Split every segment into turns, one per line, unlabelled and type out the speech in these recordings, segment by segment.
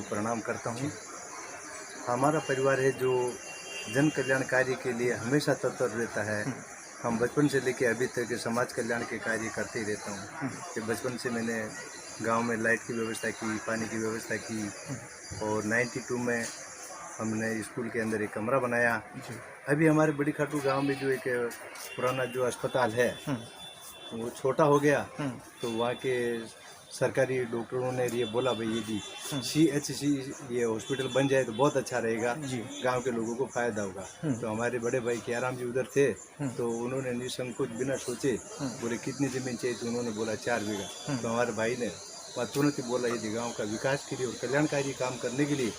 प्रणाम करता हूँ। हमारा परिवार है जो जन कल्याण कार्य के लिए हमेशा तत्पर रहता है। हम बचपन से लेकर अभी तक समाज कल्याण के कार्य करते ही रहता हूँ। कि बचपन से मैंने गांव में लाइट की व्यवस्था की, पानी की व्यवस्था की और 92 में हमने स्कूल के अंदर एक कमरा बनाया। अभी हमारे बड़ी खाटू गांव में जो एक पुराना जो अस्पताल है वो छोटा हो गया, तो वहाँ के सरकारी डॉक्टरों ने ये बोला भाई यदि CHC ये हॉस्पिटल बन जाए तो बहुत अच्छा रहेगा, गांव के लोगों को फायदा होगा। तो हमारे बड़े भाई क्याराम जी उधर थे, तो उन्होंने निसंकोच बिना सोचे बोले कितनी ज़मीन चाहिए, तो उन्होंने बोला 4 बीघा। तो हमारे भाई ने वह तुरंत ही बोला यदि गांव का विकास के लिए और कल्याणकारी काम करने के लिए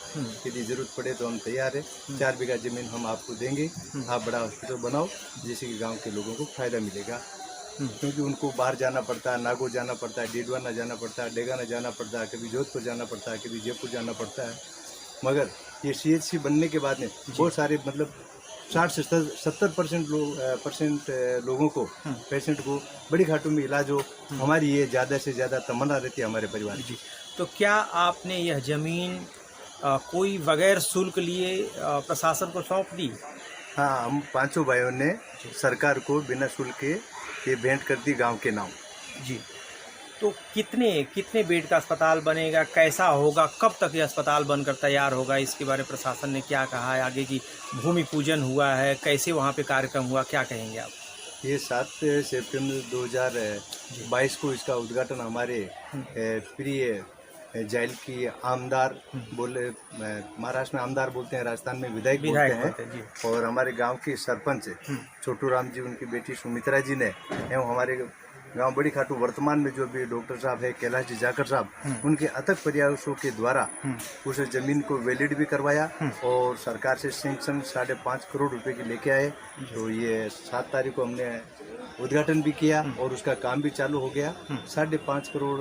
यदि ज़रूरत पड़े तो हम तैयार है, 4 बीघा ज़मीन हम आपको देंगे, आप बड़ा हॉस्पिटल बनाओ जिससे कि गाँव के लोगों को फायदा मिलेगा। क्योंकि उनको बाहर जाना पड़ता है, नागौर जाना पड़ता है, डीडवाना जाना पड़ता है, डेगाना जाना पड़ता है, कभी जोधपुर जाना पड़ता है, कभी जयपुर जाना पड़ता है। मगर ये CHC बनने के बाद में बहुत सारे मतलब 60 से 70% लोगों को, पेशेंट को बड़ी खाटू में इलाज हो, हमारी ये ज़्यादा से ज़्यादा तमन्ना रहती है हमारे परिवार की।
तो क्या आपने यह ज़मीन कोई बगैर शुल्क लिए प्रशासन को सौंप दी?
हाँ, हम पांचों भाइयों ने सरकार को बिना शुल्क के ये भेंट कर दी गांव के नाम।
जी। तो कितने बेड का अस्पताल बनेगा, कैसा होगा, कब तक ये अस्पताल बनकर तैयार होगा, इसके बारे में प्रशासन ने क्या कहा है? आगे की भूमि पूजन हुआ है, कैसे वहाँ पे कार्यक्रम हुआ, क्या कहेंगे आप?
ये 7 सितंबर 2022 को इसका उद्घाटन हमारे प्रिय जेल की आमदार बोले, महाराष्ट्र में आमदार बोलते हैं, राजस्थान में विधायक बोलते हैं, और हमारे गांव के सरपंच छोटू राम जी, उनकी बेटी सुमित्रा जी ने, एवं हमारे गांव बड़ी खाटू वर्तमान में जो भी डॉक्टर साहब है कैलाश जी जाकर साहब, उनके अथक प्रयासों के द्वारा उस जमीन को वैलिड भी करवाया और सरकार से सैंक्शन 5.5 करोड़ रुपए की लेके आए। तो ये 7 तारीख को हमने उद्घाटन भी किया और उसका काम भी चालू हो गया। 5.5 करोड़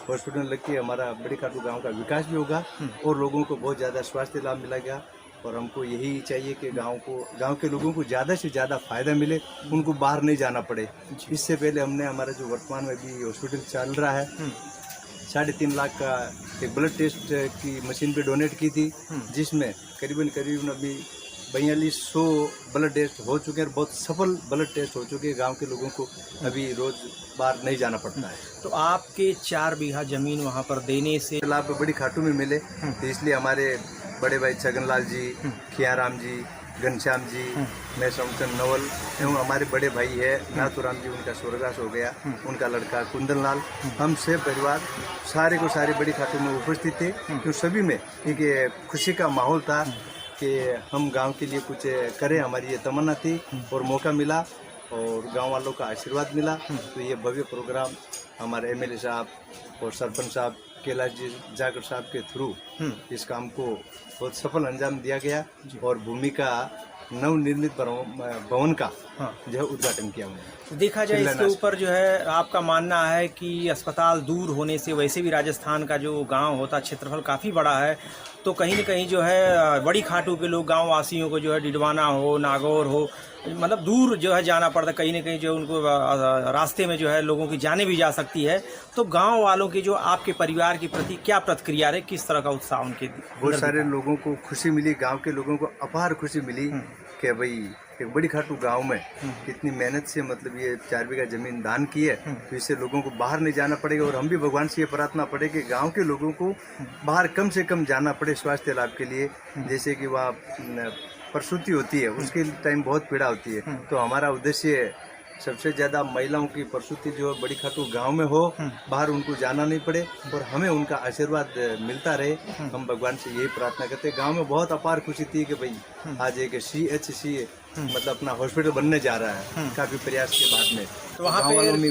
हॉस्पिटल लग के हमारा बड़ी खाटू गाँव का विकास भी होगा और लोगों को बहुत ज़्यादा स्वास्थ्य लाभ मिलेगा। और हमको यही चाहिए कि गांव के लोगों को ज़्यादा से ज़्यादा फायदा मिले, उनको बाहर नहीं जाना पड़े। इससे पहले हमने हमारा जो वर्तमान में भी हॉस्पिटल चल रहा है, 3.5 लाख का एक ब्लड टेस्ट की मशीन भी डोनेट की थी, जिसमें करीबन अभी 4200 ब्लड टेस्ट हो चुके हैं और बहुत सफल ब्लड टेस्ट हो चुके हैं। गांव के लोगों को अभी रोज बाहर नहीं जाना पड़ता है।
तो आपके 4 बीघा जमीन वहां पर देने से
लाभ बड़ी खाटू में मिले, तो इसलिए हमारे बड़े भाई छगनलाल जी, खियाराम जी, घनश्याम जी, मैं शमसन नवल एवं हमारे बड़े भाई है नाथुराम जी, उनका स्वर्गवास हो गया, उनका लड़का कुंदन लाल, हम से परिवार सारे को सारे बड़ी खाटू में उपस्थित थे। तो सभी में एक खुशी का माहौल था कि हम गांव के लिए कुछ करें, हमारी ये तमन्ना थी और मौका मिला और गांव वालों का आशीर्वाद मिला। तो ये भव्य प्रोग्राम हमारे MLA साहब और सरपंच साहब कैलाश जी जाकर साहब के थ्रू इस काम को बहुत सफल अंजाम दिया गया और भूमि का नवनिर्मित भवन का जो है उद्घाटन किया हमने।
देखा जाए इसके ऊपर जो है आपका मानना है कि अस्पताल दूर होने से, वैसे भी राजस्थान का जो गांव होता क्षेत्रफल काफ़ी बड़ा है, तो कहीं न कहीं जो है बड़ी खाटू के लोग, गांव वासियों को जो है डिडवाना हो, नागौर हो, मतलब दूर जो है जाना पड़ता, कहीं न कहीं जो उनको रास्ते में जो है लोगों की जाने भी जा सकती है। तो गांव वालों की जो आपके परिवार के प्रति क्या प्रतिक्रिया रहे, किस तरह का उत्साह उनके?
बहुत सारे लोगों को खुशी मिली, गांव के लोगों को अपार खुशी मिली कि भाई एक बड़ी खाटू गांव में इतनी मेहनत से मतलब ये 4 बीघा जमीन दान की है, तो इससे लोगों को बाहर नहीं जाना पड़ेगा। और हम भी भगवान से ये प्रार्थना पड़े कि गांव के लोगों को बाहर कम से कम जाना पड़े स्वास्थ्य लाभ के लिए। जैसे कि वहाँ प्रसूति होती है, उसके टाइम बहुत पीड़ा होती है, तो हमारा उद्देश्य सबसे ज़्यादा महिलाओं की प्रसूति जो बड़ी खाटू गांव में हो, बाहर उनको जाना नहीं पड़े और हमें उनका आशीर्वाद मिलता रहे। हम भगवान से यही प्रार्थना करते हैं। गांव में बहुत अपार खुशी थी कि भाई आज एक CHC मतलब अपना हॉस्पिटल बनने जा रहा है, काफ़ी प्रयास के बाद में। तो वहाँ गाँव वालों में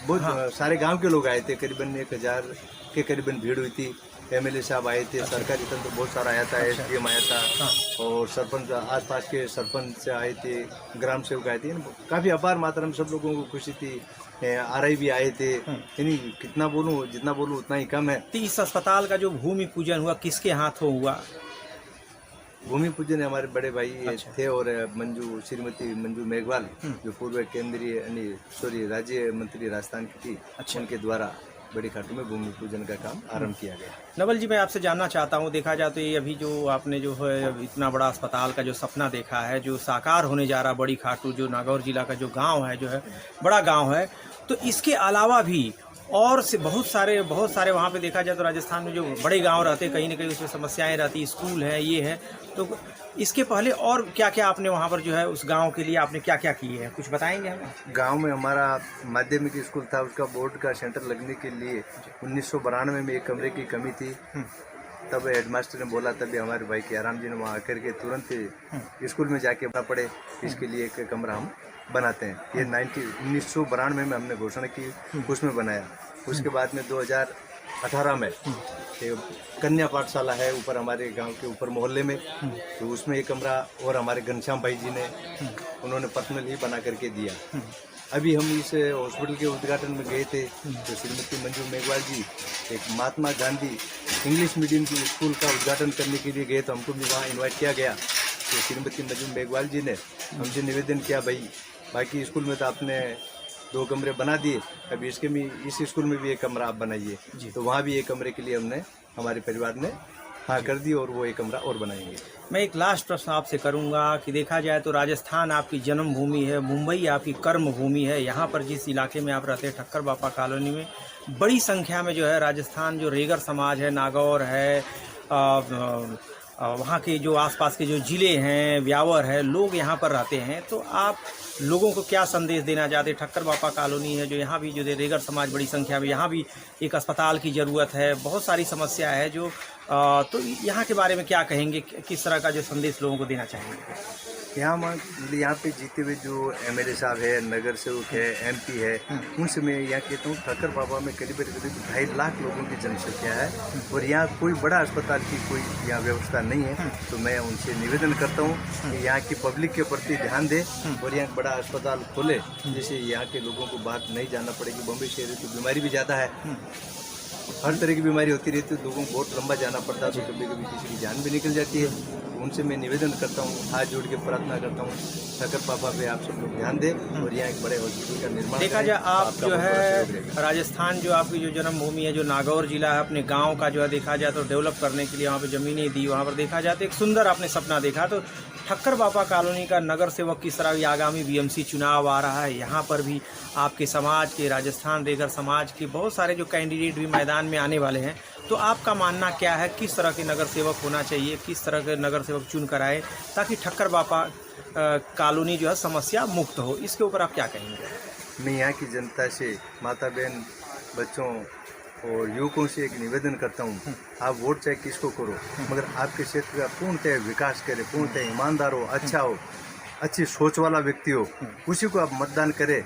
बहुत सारे गाँव के लोग आए थे, करीबन 1000 के करीबन भीड़ हुई थी। MLA साहब आए थे, सरकारी तंत्र बहुत सारा आया था, SDM आया था और सरपंच, आसपास के सरपंच आए थे, ग्राम सेवक आए थे, काफ़ी अपार मात्रा में सब लोगों को खुशी थी। RI भी आए थे, यानी कितना बोलूँ, जितना बोलूँ उतना ही कम है।
तो इस अस्पताल का जो भूमि पूजन हुआ किसके हाथों हुआ?
भूमि पूजन हमारे बड़े भाई थे और श्रीमती मंजू मेघवाल जो पूर्व केंद्रीय राज्य मंत्री राजस्थान की थी, उनके द्वारा बड़ी खाटू में भूमि पूजन का काम आरंभ किया गया।
नवल जी, मैं आपसे जानना चाहता हूँ, देखा जाए तो ये अभी जो आपने जो है इतना बड़ा अस्पताल का जो सपना देखा है, जो साकार होने जा रहा बड़ी खाटू, जो नागौर जिला का जो गांव है, जो है बड़ा गांव है, तो इसके अलावा भी और से बहुत सारे वहाँ पे देखा जाए तो राजस्थान में जो बड़े गांव रहते हैं, कहीं ना कहीं उसमें समस्याएं रहती, स्कूल है, ये है, तो इसके पहले और क्या क्या आपने वहाँ पर जो है उस गांव के लिए आपने क्या क्या किए हैं, कुछ बताएंगे हमें?
गांव में हमारा माध्यमिक स्कूल था, उसका बोर्ड का सेंटर लगने के लिए 1992 में एक कमरे की कमी थी। तब हेडमास्टर ने बोला, तभी हमारे भाई के आराम जी ने वहाँ आकर के तुरंत स्कूल में जाके बना पड़े, इसके लिए एक कमरा हम बनाते हैं। ये 1992 में हमने घोषणा की, उसमें बनाया। उसके बाद में 2018 में कन्या पाठशाला है ऊपर हमारे गांव के ऊपर मोहल्ले में, तो उसमें एक कमरा और हमारे घनश्याम भाई जी ने उन्होंने पर्सनल ही बना करके दिया। अभी हम इस हॉस्पिटल के उद्घाटन में गए थे, तो श्रीमती मंजू मेघवाल जी एक महात्मा गांधी इंग्लिश मीडियम की स्कूल का उद्घाटन करने के लिए गए, तो हमको भी वहाँ इन्वाइट किया गया। तो श्रीमती मंजू मेघवाल जी ने हमसे निवेदन किया, भाई बाकी स्कूल में तो आपने 2 कमरे बना दिए, अभी इसके भी इस स्कूल में भी एक कमरा आप बनाइए। तो वहाँ भी एक कमरे के लिए हमने हमारे परिवार ने हाँ कर दी, और वो एक कमरा और बनाएंगे।
मैं एक लास्ट प्रश्न आपसे करूंगा कि देखा जाए तो राजस्थान आपकी जन्मभूमि है, मुंबई आपकी कर्म भूमि है। यहाँ पर जिस इलाके में आप रहते हैं, ठक्कर बापा कॉलोनी में, बड़ी संख्या में जो है राजस्थान जो रेगर समाज है, नागौर है, वहाँ के जो आसपास के जो ज़िले हैं, ब्यावर है, लोग यहाँ पर रहते हैं। तो आप लोगों को क्या संदेश देना चाहते हैं? ठक्कर बापा कॉलोनी है जो यहाँ भी जो रेगर समाज बड़ी संख्या में, यहाँ भी एक अस्पताल की ज़रूरत है, बहुत सारी समस्या है जो तो यहाँ के बारे में क्या कहेंगे, किस तरह का जो संदेश लोगों को देना चाहेंगे?
यहाँ पे जीते हुए जो MLA साहब है, नगर सेवक है, MP है, उनसे मैं यहाँ कहता हूँ ठक्कर बाबा में करीब 2.5 लाख लोगों की जनसंख्या है, और यहाँ कोई बड़ा अस्पताल की कोई यहाँ व्यवस्था नहीं है। तो मैं उनसे निवेदन करता हूँ कि यहाँ की पब्लिक के प्रति ध्यान दे और यहाँ बड़ा अस्पताल खोले, जिससे यहाँ के लोगों को बाहर नहीं जाना पड़ेगी। बम्बई शहर की बीमारी भी ज़्यादा है, हर तरह की बीमारी होती रहती है, लोगों को बहुत लंबा जाना पड़ता है, तो कभी कभी किसी की जान भी निकल जाती है। उनसे मैं निवेदन करता हूँ, हाथ जोड़ के प्रार्थना करता हूँ, ठक्कर पापा पे आप सब लोग ध्यान दें और यहाँ एक बड़े हॉस्पिटल का निर्माण
देखा जाए आप जो है राजस्थान जो आपकी जो जन्मभूमि है, जो नागौर जिला है, अपने गांव का जो है देखा जाए तो डेवलप करने के लिए वहाँ पे ज़मीनें दी, वहाँ पर देखा जाए तो एक सुंदर आपने सपना देखा। तो ठक्कर बापा कॉलोनी का नगर सेवक किस तरह भी आगामी BMC चुनाव आ रहा है, यहाँ पर भी आपके समाज के, राजस्थान रेगर समाज के बहुत सारे जो कैंडिडेट भी मैदान में आने वाले हैं, तो आपका मानना क्या है, किस तरह के नगर सेवक होना चाहिए, किस तरह के नगर सेवक चुन कर आए ताकि ठक्कर बापा कॉलोनी जो है समस्या मुक्त हो? इसके ऊपर आप क्या कहेंगे?
मैं यहाँ की जनता से, माता बहन, बच्चों और युवकों से एक निवेदन करता हूँ, आप वोट चाहे किसको करो, मगर आपके क्षेत्र का पूर्णतः विकास करे, पूर्णतः ईमानदार हो, अच्छा हो, अच्छी सोच वाला व्यक्ति हो, उसी को आप मतदान करें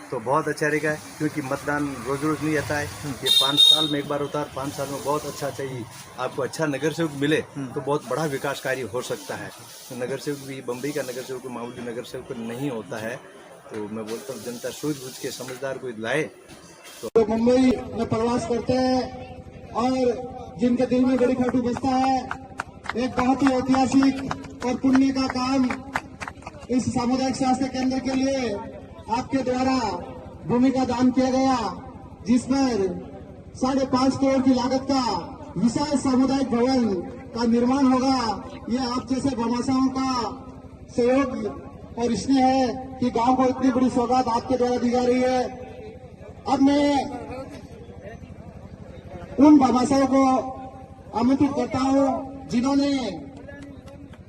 तो बहुत अच्छा रहेगा। क्योंकि मतदान रोज रोज नहीं आता है, ये 5 साल में एक बार होता है, 5 साल में बहुत अच्छा चाहिए आपको अच्छा नगर सेवक मिले तो बहुत बड़ा विकास कार्य हो सकता है। तो नगर सेवक भी, बम्बई का नगर सेवक मामूली नगर सेवक नहीं होता है। तो मैं बोलता हूँ जनता सूझबूझ के समझदार को लाए।
तो मुंबई में प्रवास करते हैं और जिनके दिल में बड़ी खाटू बसता है, एक बहुत ही ऐतिहासिक और पुण्य का काम इस सामुदायिक स्वास्थ्य केंद्र के लिए आपके द्वारा भूमि का दान किया गया, जिस पर 5.5 करोड़ की लागत का विशाल सामुदायिक भवन का निर्माण होगा। ये आप जैसे भामाशाहों का सहयोग और स्नेह है कि गांव को इतनी बड़ी सौगात आपके द्वारा दी जा रही है। अब मैं उन भामाशाहों को आमंत्रित करता हूं जिन्होंने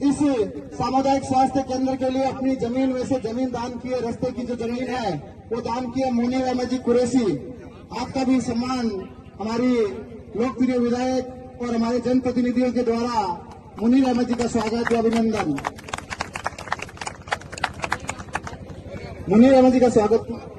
इस सामुदायिक स्वास्थ्य केंद्र के लिए अपनी जमीन में से जमीन दान की है। रास्ते की जो जमीन है वो दान की है मुनीर अहमद जी कुरैशी। आपका भी सम्मान हमारी लोकप्रिय विधायक और हमारे जनप्रतिनिधियों के द्वारा मुनीर अहमद जी का स्वागत और अभिनंदन। मुनीर अहमद जी का स्वागत।